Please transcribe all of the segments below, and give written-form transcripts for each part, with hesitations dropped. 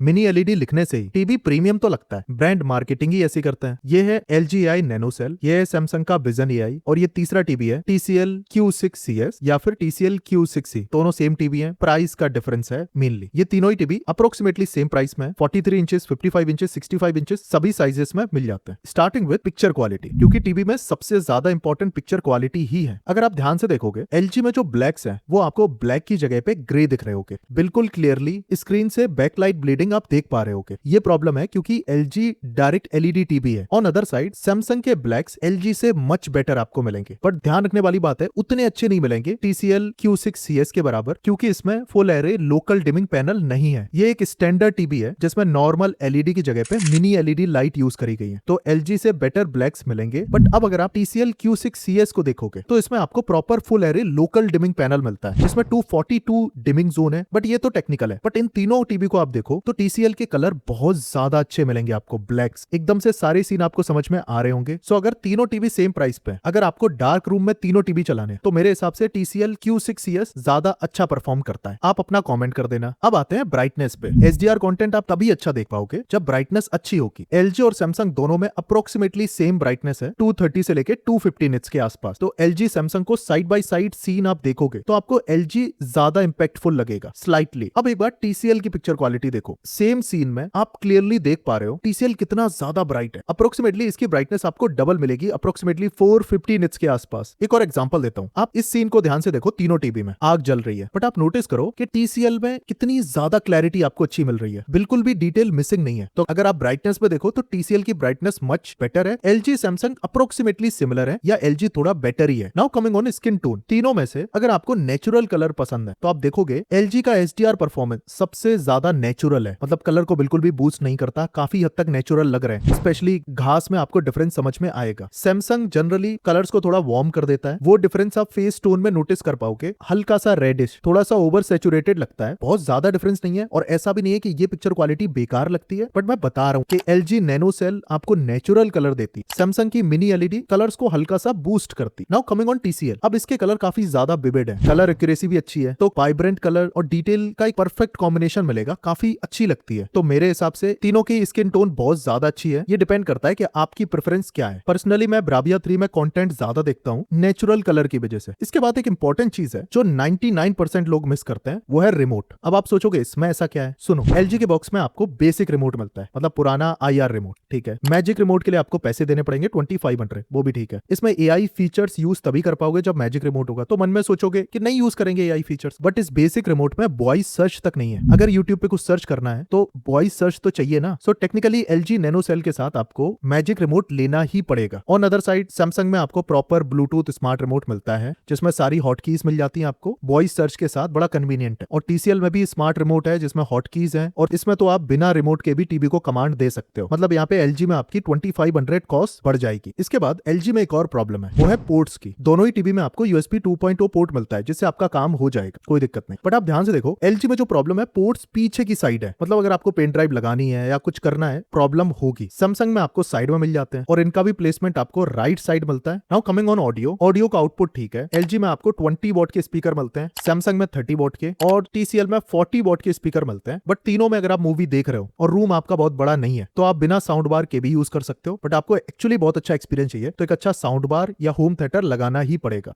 Mini LED लिखने से ही TV premium तो लगता है, ब्रांड मार्केटिंग ही ऐसी करते हैं। ये है LG AI नैनो सेल, ये है सैमसंग का विजन AI और ये तीसरा टीवी है TCL Q6CS या फिर TCL Q6C। दोनों सेम टीवी हैं, प्राइस का डिफरेंस है मेनली। ये तीनों ही टीवी अप्रोक्सीमेटली सेम प्राइस में 43 इंचेस, 55 इंचेस, 65 इंचेस सभी साइजेस में मिल जाते हैं। स्टार्टिंग विद पिक्चर क्वालिटी, क्योंकि टीवी में सबसे ज्यादा इंपॉर्टेंट पिक्चर क्वालिटी ही है। अगर आप ध्यान से देखोगे LG में जो ब्लैक्स हैं वो आपको ब्लैक की जगह पे ग्रे दिख रहे होगे, बिल्कुल क्लियरली स्क्रीन से बैकलाइट ब्लीडिंग आप देख पा रहे होगे। ये प्रॉब्लम है क्योंकि LG डायरेक्ट LED टीवी है। ऑन अदर साइड सैमसंग के ब्लैक्स LG से मच बेटर आपको मिलेंगे, बट ध्यान रखने वाली बात है उतने अच्छे नहीं मिलेंगे TCL Q6CS के बराबर, क्योंकि इसमें full array local dimming panel नहीं है। ये एक स्टैंडर्ड टीवी है जिसमें नॉर्मल LED की जगह पे मिनी LED लाइट यूज करी गई है, तो LG से बेटर ब्लैक्स मिलेंगे। बट अब अगर आप TCL Q6CS को देखोगे तो इसमें आपको proper full array local dimming panel मिलता है जिसमें 242 डिमिंग जोन है, बट ये तो टेक्निकल है। बट इन तीनों टीवी को आप देखो तो TCL के कलर बहुत ज्यादा अच्छे मिलेंगे आपको, ब्लैक्स एकदम से सारे सीन आपको समझ में आ रहे होंगे। सो अगर तीनों टीवी सेम प्राइस पे, अगर आपको डार्क रूम में तीनों टीवी चलाने, तो मेरे हिसाब से TCL Q6CS ज्यादा अच्छा परफॉर्म करता है। आप अपना कमेंट कर देना। अब आते हैं ब्राइटनेस पे। HDR कंटेंट आप तभी अच्छा देख पाओगे जब ब्राइटनेस अच्छी होगी। LG और सैमसंग दोनों में अप्रोक्सीमेटली सेम ब्राइटनेस है, 230 से लेके 250 निट्स के आसपास। तो LG सैमसंग को साइड बाय साइड सीन आप देखोगे तो आपको LG ज्यादा इंपैक्टफुल लगेगा स्लाइटली। अब एक बार TCL की पिक्चर क्वालिटी देखो, सेम सीन में आप क्लियरली देख पा रहे हो TCL कितना ज्यादा ब्राइट है। अप्रोक्सीमेटली इसकी ब्राइटनेस आपको डबल मिलेगी, अप्रोक्सीमेटली 450 निट्स के आसपास। एक और एग्जांपल देता हूं, आप इस सीन को ध्यान से देखो, तीनों टीवी में आग जल रही है, बट आप नोटिस करो कि TCL में कितनी ज्यादा क्लैरिटी आपको अच्छी मिल रही है, बिल्कुल भी डिटेल मिसिंग नहीं है। तो अगर आप ब्राइटनेस पे देखो तो TCL की ब्राइटनेस मच बेटर है। LG सैमसंग अप्रोक्सीमेटली सिमिलर है या LG थोड़ा बेटर ही है। Now coming on skin tone, तीनों में से अगर आपको नेचुरल कलर पसंद है तो आप देखोगे LG का HDR परफॉर्मेंस सबसे ज्यादा नेचुरल है, मतलब कलर को बिल्कुल भी बूस्ट नहीं करता, काफी हद तक नेचुरल लग रहे हैं। स्पेशली घास में आपको डिफरेंस समझ में आएगा। सैमसंग जनरली कलर्स को थोड़ा वार्म कर देता है, वो डिफरेंस आप फेस टोन में नोटिस कर पाओगे। हल्का सा रेडिश, थोड़ा सा ओवर सैचुरेटेड लगता है, बहुत ज्यादा डिफरेंस नहीं है। और ऐसा भी नहीं है कि ये पिक्चर क्वालिटी बेकार लगती है, बट मैं बता रहा हूँ कि LG नैनो सेल आपको नेचुरल कलर देती, सैमसंग की मिनी LED कलर्स को हल्का सा बूस्ट करती। नाउ कमिंग ऑन TCL, अब इसके कलर काफी ज्यादा विविड है, कलर एक्यूरेसी भी अच्छी है, तो वाइब्रेंट कलर और डिटेल का एक परफेक्ट कॉम्बिनेशन मिलेगा, काफी अच्छी लगती है। तो मेरे हिसाब से तीनों की स्किन टोन बहुत ज्यादा अच्छी है। ये डिपेंड करता है कि आपकी प्रेफरेंस क्या है। पर्सनली मैं ब्राविया 3 में कंटेंट ज्यादा देखता हूँ नेचुरल कलर की वजह से। इसके बाद एक इंपॉर्टेंट चीज है जो 99% लोग मिस करते हैं, वो है रिमोट। अब आप सोचोगे इसमें ऐसा क्या है, सुनो, LG के बॉक्स में आपको बेसिक रिमोट मिलता है, मतलब पुराना IR रिमोट, ठीक है। मैजिक रिमोट के लिए आपको पैसे देने पड़ेंगे 2500, वो भी ठीक है। इसमें AI फीचर्स यूज तभी कर पाओगे जब मैजिक रिमोट होगा, तो मन में सोचोगे कि नहीं यूज करेंगे AI फीचर्स, बट इस बेसिक रिमोट में वॉइस सर्च तक नहीं है। अगर यूट्यूब पे कुछ सर्च करना है तो वॉइस सर्च तो चाहिए ना। So technically LG nano cell के साथ आपको मैजिक रिमोट लेना ही पड़ेगा। ऑन अदर साइड सैमसंग में आपको प्रॉपर ब्लूटूथ स्मार्ट रिमोट मिलता है जिसमें सारी हॉटकीज मिल जाती हैं आपको, वॉइस सर्च के साथ बड़ा कन्वीनियंट है। और TCL में भी स्मार्ट रिमोट है जिसमें हॉटकीज हैं, और इसमें तो आप बिना रिमोट के भी टीवी को कमांड दे सकते हो। मतलब यहाँ पे LG में आपकी 2500 कॉस्ट बढ़ जाएगी। इसके बाद LG में एक और प्रॉब्लम है, वो है पोर्ट्स की। दोनों ही टीवी में आपको USB 2.0 पोर्ट मिलता है जिससे आपका काम हो जाएगा, कोई दिक्कत नहीं। बट आप ध्यान से देखो LG में जो प्रॉब्लम है, पोर्ट्स पीछे की साइड है, मतलब अगर आपको पेन ड्राइव लगानी है या कुछ करना है प्रॉब्लम होगी। सैमसंग में आपको साइड में मिल जाते हैं और इनका भी प्लेसमेंट आपको राइट साइड मिलता है। Now coming on audio, audio का आउटपुट ठीक है। LG में आपको 20 वॉट के स्पीकर मिलते हैं, सैमसंग में 30 वॉट के, और TCL में 40 वॉट के स्पीकर मिलते हैं। बट तीनों में अगर आप मूवी देख रहे हो और रूम आपका बहुत बड़ा नहीं है तो आप बिना साउंड बार के भी यूज कर सकते हो। बट आपको एक्चुअली बहुत अच्छा एक्सपीरियंस चाहिए तो एक अच्छा साउंड बार या होम थिएटर लगाना ही पड़ेगा।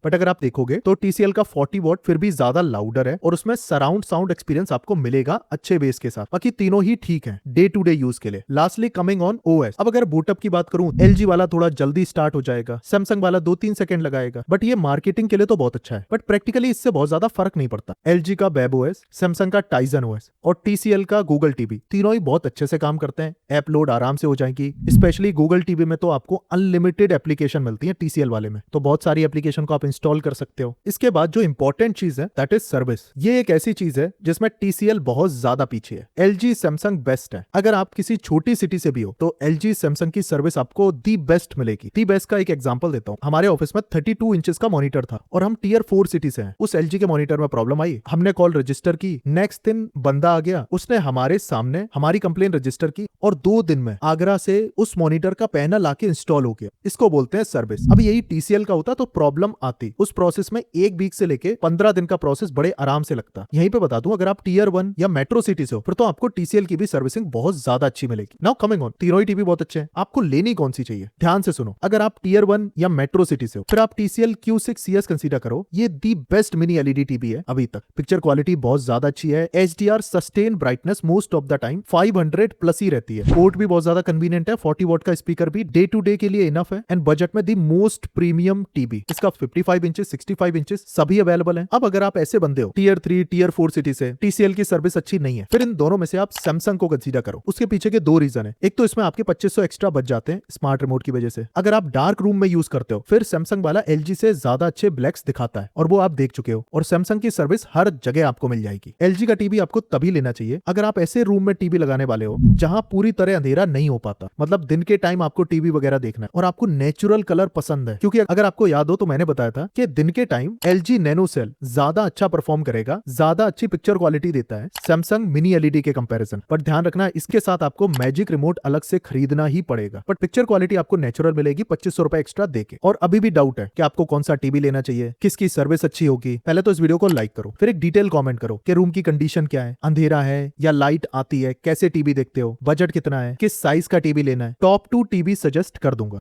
बट अगर आप देखोगे तो TCL का 40 वॉट फिर भी ज्यादा लाउडर है और उसमें सराउंड साउंड एक्सपीरियंस आपको मिलेगा अच्छे बेस के साथ। बाकी तीनों ही ठीक है डे टू डे यूज के लिए। Lastly coming on OS। अब अगर बूटअप की बात करूं, LG वाला थोड़ा जल्दी स्टार्ट हो जाएगा, सैमसंग वाला 2-3 सेकंड लगाएगा, बट ये मार्केटिंग के लिए तो बहुत अच्छा है, बट प्रैक्टिकली इससे बहुत ज्यादा फर्क नहीं पड़ता। LG का वेब OS, सैमसंग का टाइजन OS और TCL का गूगल टीवी, तीनों ही बहुत अच्छे से काम करते हैं। ऐप लोड आराम से हो जाएगी, स्पेशली गूगल टीवी में तो आपको अनलिमिटेड एप्लीकेशन मिलती है, TCL वाले में तो बहुत सारी एप्लीकेशन को आप इंस्टॉल कर सकते हो। इसके बाद जो इंपॉर्टेंट चीज है दैट इज सर्विस। ये एक ऐसी चीज है जिसमें TCL बहुत ज्यादा पीछे है, LG सैमसंग बेस्ट है। अगर आप किसी छोटी सिटी से भी हो तो LG सैमसंग की सर्विस आपको दी बेस्ट मिलेगी। दी बेस्ट का एक एग्जांपल देता हूं। हमारे ऑफिस में 32 इंचेस का मॉनिटर था और हम टियर 4 सिटी से हैं। उस LG के मॉनिटर में प्रॉब्लम आई, हमने कॉल रजिस्टर की, नेक्स्ट दिन बंदा आ गया, उसने हमारे सामने हमारी कंप्लेन रजिस्टर की और 2 दिन में आगरा से उस मॉनिटर का पैनल आके इंस्टॉल हो गया। इसको बोलते हैं सर्विस। अब यही TCL का होता तो प्रॉब्लम आती। उस प्रोसेस में 1 वीक से लेके 15 दिन का प्रोसेस बड़े आराम से लगता। यहीं पे बता दूं, अगर आप टियर 1 या मेट्रो सिटी से हो फिर तो आपको TCL की भी सर्विसिंग बहुत ज्यादा अच्छी मिलेगी। नाउ कमिंग ऑन, तीनों ही टीवी बहुत अच्छे हैं, आपको लेनी कौन सी चाहिए? ध्यान से सुनो। अगर आप टियर 1 या मेट्रो सिटी से हो फिर आप TCL Q6CS कंसीडर करो। ये the best mini LED TV है अभी तक। पिक्चर क्वालिटी बहुत ज्यादा अच्छी है, HDR sustain brightness most of the time 500 plus ही रहती है। पोर्ट भी बहुत ज्यादा कन्वीनियंट है, 40 वॉट का स्पीकर भी डे टू डे के लिए इनफ है एंड बजट में दी मोस्ट प्रीमियम टीवी। इसका 55 इंचेस 65 इंचेस सभी अवेलेबल है। अब अगर आप ऐसे बंदे हो टियर 3 टियर 4 सिटी से, TCL की सर्विस अच्छी नहीं है, फिर इन दोनों में से आप सैमसंग को कंसीडर करो। उसके पीछे के 2 रीजन है। एक तो इसमें आपके 2500 एक्स्ट्रा बच जाते हैं स्मार्ट रिमोट की वजह से। अगर आप डार्क रूम में यूज करते हो फिर सैमसंग वाला LG से ज्यादा अच्छे ब्लैक्स दिखाता है और वो आप देख चुके हो, और सैमसंग की सर्विस हर जगह आपको मिल जाएगी। LG का टीवी आपको तभी लेना चाहिए अगर आप ऐसे रूम में टीवी लगाने वाले हो जहां पूरी तरह अंधेरा नहीं हो पाता, मतलब दिन के टाइम आपको टीवी वगैरह देखना है और आपको नेचुरल कलर पसंद है। क्योंकि अगर आपको याद हो तो मैंने बताया था कि दिन के टाइम LG नैनो सेल ज्यादा अच्छा परफॉर्म करेगा, ज्यादा अच्छी पिक्चर क्वालिटी देता है सैमसंग मिनी LED के कंपैरिजन। बट ध्यान रखना, इसके साथ आपको मैजिक रिमोट अलग से खरीदना ही पड़ेगा, बट पिक्चर क्वालिटी आपको नेचुरल मिलेगी 2500 रुपए एक्स्ट्रा देके। और अभी भी डाउट है कि आपको कौन सा टीवी लेना चाहिए, किसकी सर्विस अच्छी होगी, पहले तो इस वीडियो को लाइक करो, फिर एक डिटेल कमेंट करो कि रूम की कंडीशन क्या है, अंधेरा है या लाइट आती है, कैसे टीवी देखते हो, बजट कितना है, किस साइज का टीवी लेना है। टॉप 2 टीवी सजेस्ट कर दूंगा।